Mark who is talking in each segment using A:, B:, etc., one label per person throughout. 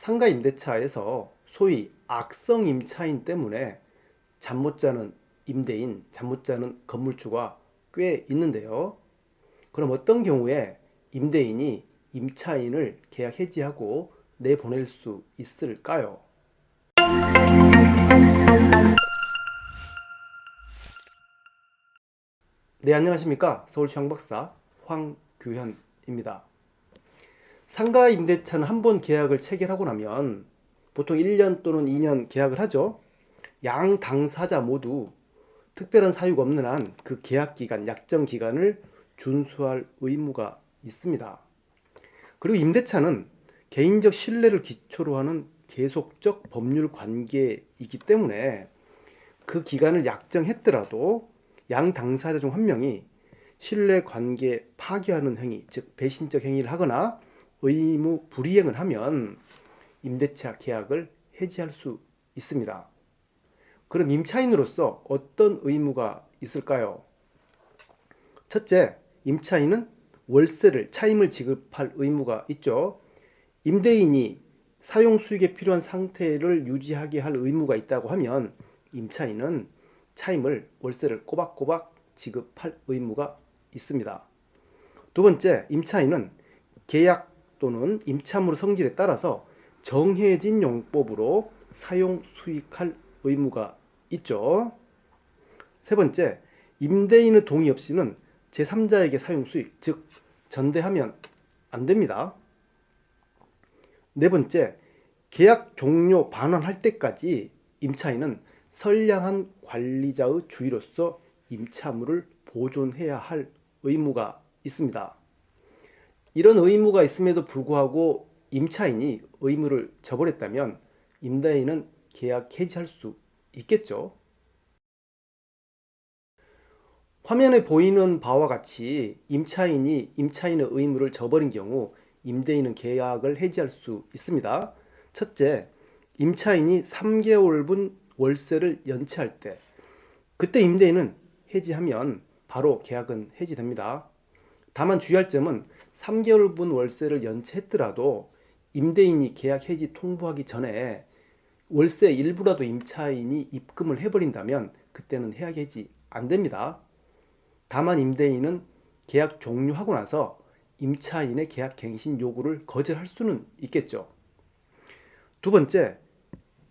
A: 상가 임대차에서 소위 악성 임차인 때문에 잠 못 자는 임대인, 잠 못 자는 건물주가 꽤 있는데요. 그럼 어떤 경우에 임대인이 임차인을 계약 해지하고 내보낼 수 있을까요? 네, 안녕하십니까. 서울시황박사 황규현입니다. 상가 임대차는 한 번 계약을 체결하고 나면 보통 1년 또는 2년 계약을 하죠. 양 당사자 모두 특별한 사유가 없는 한 그 계약 기간, 약정 기간을 준수할 의무가 있습니다. 그리고 임대차는 개인적 신뢰를 기초로 하는 계속적 법률 관계이기 때문에 그 기간을 약정했더라도 양 당사자 중 한 명이 신뢰 관계 파괴하는 행위, 즉 배신적 행위를 하거나 의무 불이행을 하면 임대차 계약을 해지할 수 있습니다. 그럼 임차인으로서 어떤 의무가 있을까요? 첫째, 임차인은 월세를, 차임을 지급할 의무가 있죠. 임대인이 사용 수익에 필요한 상태를 유지하게 할 의무가 있다고 하면 임차인은 차임을, 월세를 꼬박꼬박 지급할 의무가 있습니다. 두 번째, 임차인은 계약 또는 임차물 성질에 따라서 정해진 용법으로 사용 수익할 의무가 있죠. 세 번째, 임대인의 동의 없이는 제3자에게 사용 수익, 즉 전대하면 안 됩니다. 네 번째, 계약 종료 반환할 때까지 임차인은 선량한 관리자의 주의로서 임차물을 보존해야 할 의무가 있습니다. 이런 의무가 있음에도 불구하고 임차인이 의무를 저버렸다면 임대인은 계약 해지할 수 있겠죠. 화면에 보이는 바와 같이 임차인이 임차인의 의무를 저버린 경우 임대인은 계약을 해지할 수 있습니다. 첫째, 임차인이 3개월분 월세를 연체할 때, 그때 임대인은 해지하면 바로 계약은 해지됩니다. 다만 주의할 점은 3개월분 월세를 연체했더라도 임대인이 계약 해지 통보하기 전에 월세 일부라도 임차인이 입금을 해버린다면 그때는 계약 해지 안 됩니다. 다만 임대인은 계약 종료하고 나서 임차인의 계약 갱신 요구를 거절할 수는 있겠죠. 두 번째,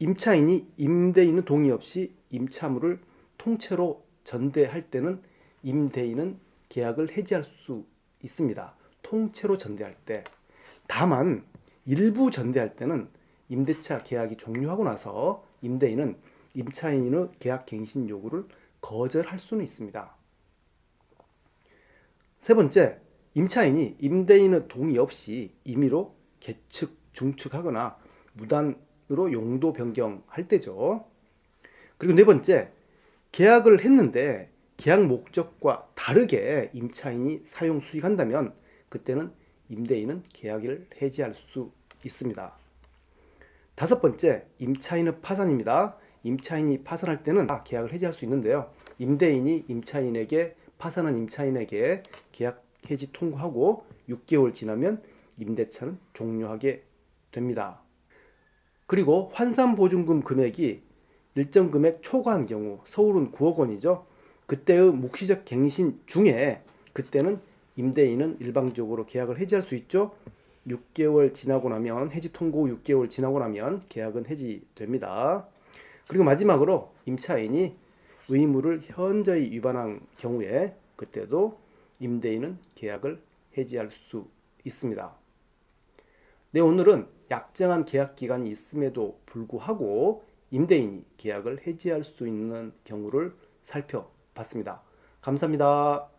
A: 임차인이 임대인의 동의 없이 임차물을 통째로 전대할 때는 임대인은 계약을 해지할 수 있습니다. 통째로 전대할 때. 다만 일부 전대할 때는 임대차 계약이 종료하고 나서 임대인은 임차인의 계약 갱신 요구를 거절할 수는 있습니다. 세 번째, 임차인이 임대인의 동의 없이 임의로 개축, 중축하거나 무단으로 용도 변경할 때죠. 그리고 네 번째, 계약을 했는데 계약 목적과 다르게 임차인이 사용 수익한다면 그때는 임대인은 계약을 해지할 수 있습니다. 다섯 번째, 임차인의 파산입니다. 임차인이 파산할 때는 계약을 해지할 수 있는데요. 임대인이 파산한 임차인에게 계약 해지 통고하고 6개월 지나면 임대차는 종료하게 됩니다. 그리고 환산보증금 금액이 일정 금액 초과한 경우, 서울은 9억 원이죠. 그때의 묵시적 갱신 중에 그때는 임대인은 일방적으로 계약을 해지할 수 있죠. 6개월 지나고 나면, 해지 통고 6개월 지나고 나면 계약은 해지됩니다. 그리고 마지막으로 임차인이 의무를 현저히 위반한 경우에 그때도 임대인은 계약을 해지할 수 있습니다. 네, 오늘은 약정한 계약 기간이 있음에도 불구하고 임대인이 계약을 해지할 수 있는 경우를 살펴봤습니다. 감사합니다.